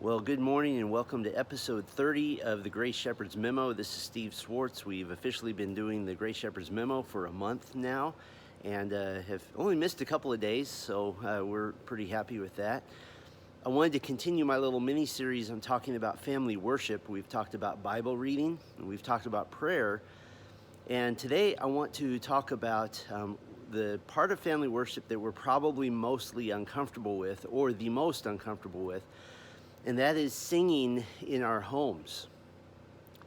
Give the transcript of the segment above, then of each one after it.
Well, good morning and welcome to episode 30 of the Grace Shepherd's Memo. This is Steve Swartz. We've officially been doing the Grace Shepherd's Memo for a month now and have only missed a couple of days, so we're pretty happy with that. I wanted to continue my little mini-series on talking about family worship. We've talked about Bible reading and we've talked about prayer. And today I want to talk about the part of family worship that we're probably mostly uncomfortable with, or the most uncomfortable with, and that is singing in our homes.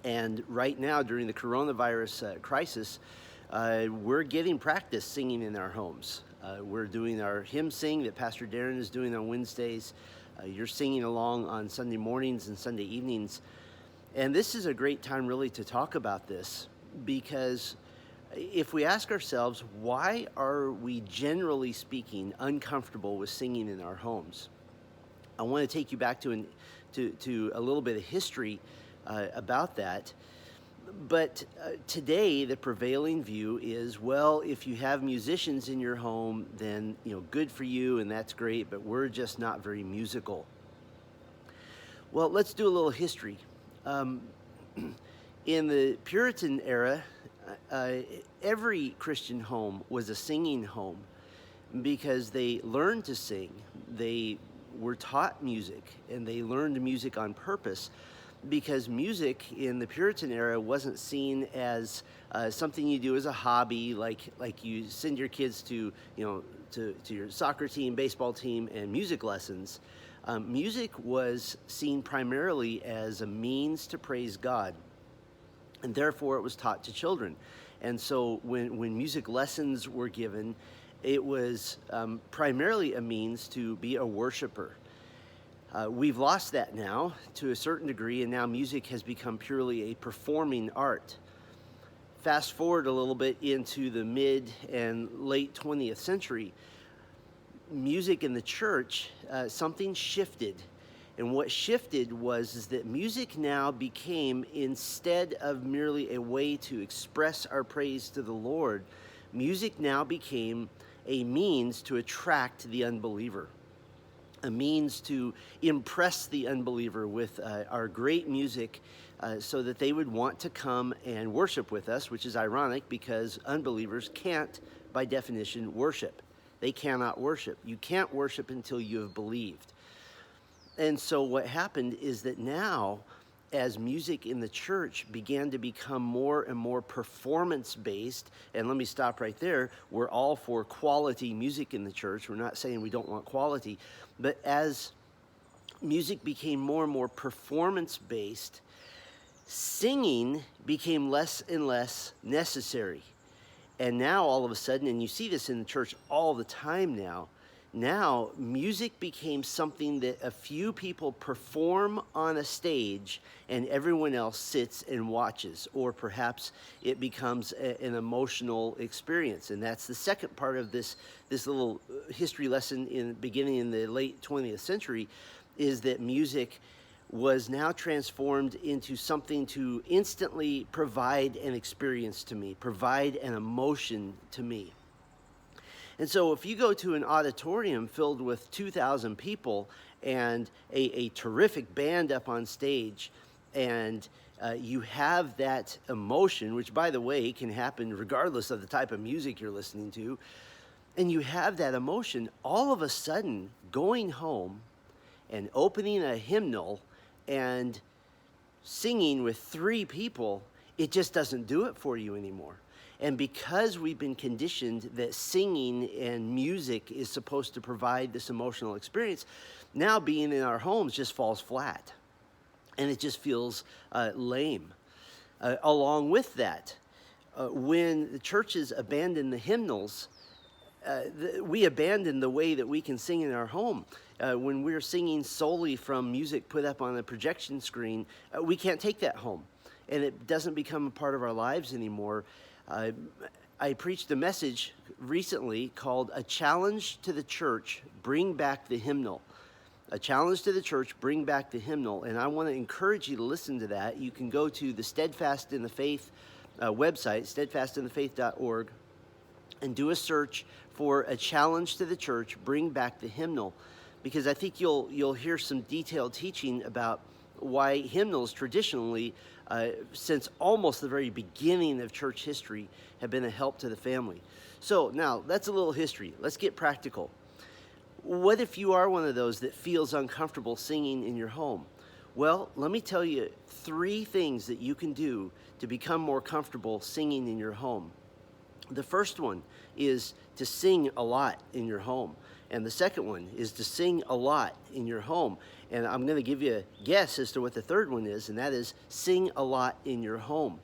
And right now, during the coronavirus crisis, we're getting practice singing in our homes. We're doing our hymn sing that Pastor Darren is doing on Wednesdays. You're singing along on Sunday mornings and Sunday evenings. And this is a great time really to talk about this, because if we ask ourselves, why are we generally speaking uncomfortable with singing in our homes? I want to take you back to a little bit of history about that. But today, the prevailing view is, well, if you have musicians in your home, then good for you, and that's great, but we're just not very musical. Well, let's do a little history. In the Puritan era, every Christian home was a singing home because they learned to sing. They were taught music, and they learned music on purpose, because music in the Puritan era wasn't seen as something you do as a hobby, like you send your kids to your soccer team, baseball team, and music lessons. Music was seen primarily as a means to praise God, and therefore it was taught to children. And so when music lessons were given, it was primarily a means to be a worshiper. We've lost that now to a certain degree, and now music has become purely a performing art. Fast forward a little bit into the mid and late 20th century, music in the church, something shifted. And what shifted is that music now became, instead of merely a way to express our praise to the Lord, music now became a means to attract the unbeliever, a means to impress the unbeliever with our great music so that they would want to come and worship with us, which is ironic because unbelievers can't, by definition, worship. They cannot worship. You can't worship until you have believed. And so what happened is that now, as music in the church began to become more and more performance-based, and let me stop right there, we're all for quality music in the church. We're not saying we don't want quality, but as music became more and more performance-based, singing became less and less necessary. And now all of a sudden, and you see this in the church all the time now music became something that a few people perform on a stage and everyone else sits and watches, or perhaps it becomes an emotional experience. And that's the second part of this little history lesson beginning in the late 20th century, is that music was now transformed into something to instantly provide an experience to me, provide an emotion to me. And so if you go to an auditorium filled with 2,000 people and a terrific band up on stage, and you have that emotion, which, by the way, can happen regardless of the type of music you're listening to, and you have that emotion, all of a sudden going home and opening a hymnal and singing with 3 people, it just doesn't do it for you anymore. And because we've been conditioned that singing and music is supposed to provide this emotional experience, now being in our homes just falls flat. And it just feels lame. Along with that, when the churches abandon the hymnals, we abandon the way that we can sing in our home. When we're singing solely from music put up on a projection screen, we can't take that home. And it doesn't become a part of our lives anymore. I preached a message recently called A Challenge to the Church, Bring Back the Hymnal. A Challenge to the Church, Bring Back the Hymnal. And I want to encourage you to listen to that. You can go to the Steadfast in the Faith website, steadfastinthefaith.org, and do a search for A Challenge to the Church, Bring Back the Hymnal. because I think you'll hear some detailed teaching about why hymnals traditionally, since almost the very beginning of church history, have been a help to the family. So now that's a little history. Let's get practical. What if you are one of those that feels uncomfortable singing in your home? Well, let me tell you 3 things that you can do to become more comfortable singing in your home. The first one is to sing a lot in your home. And the second one is to sing a lot in your home. And I'm going to give you a guess as to what the third one is, and that is sing a lot in your home.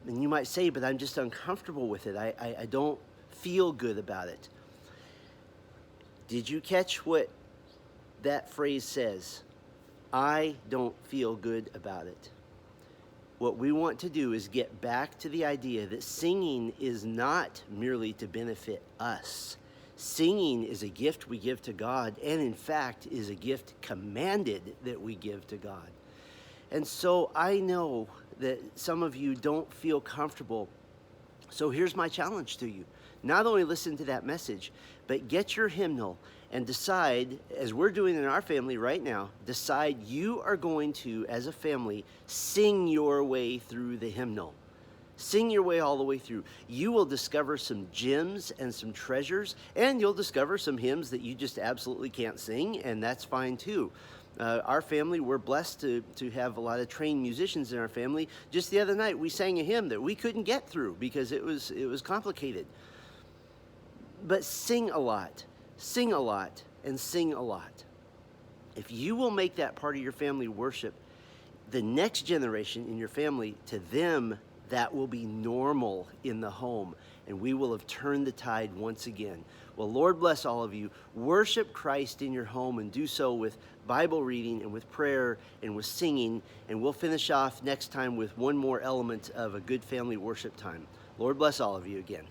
And you might say, but I'm just uncomfortable with it. I don't feel good about it. Did you catch what that phrase says? I don't feel good about it. What we want to do is get back to the idea that singing is not merely to benefit us. Singing is a gift we give to God, and in fact is a gift commanded that we give to God. And so I know that some of you don't feel comfortable. So here's my challenge to you. Not only listen to that message, but get your hymnal and decide, as we're doing in our family right now, decide you are going to, as a family, sing your way through the hymnal. Sing your way all the way through. You will discover some gems and some treasures, and you'll discover some hymns that you just absolutely can't sing, and that's fine too. Our family, we're blessed to have a lot of trained musicians in our family. Just the other night, we sang a hymn that we couldn't get through because it was complicated. But sing a lot, and sing a lot. If you will make that part of your family worship, the next generation in your family, to them, that will be normal in the home, and we will have turned the tide once again. Well, Lord bless all of you. Worship Christ in your home, and do so with Bible reading and with prayer and with singing, and we'll finish off next time with one more element of a good family worship time. Lord bless all of you again.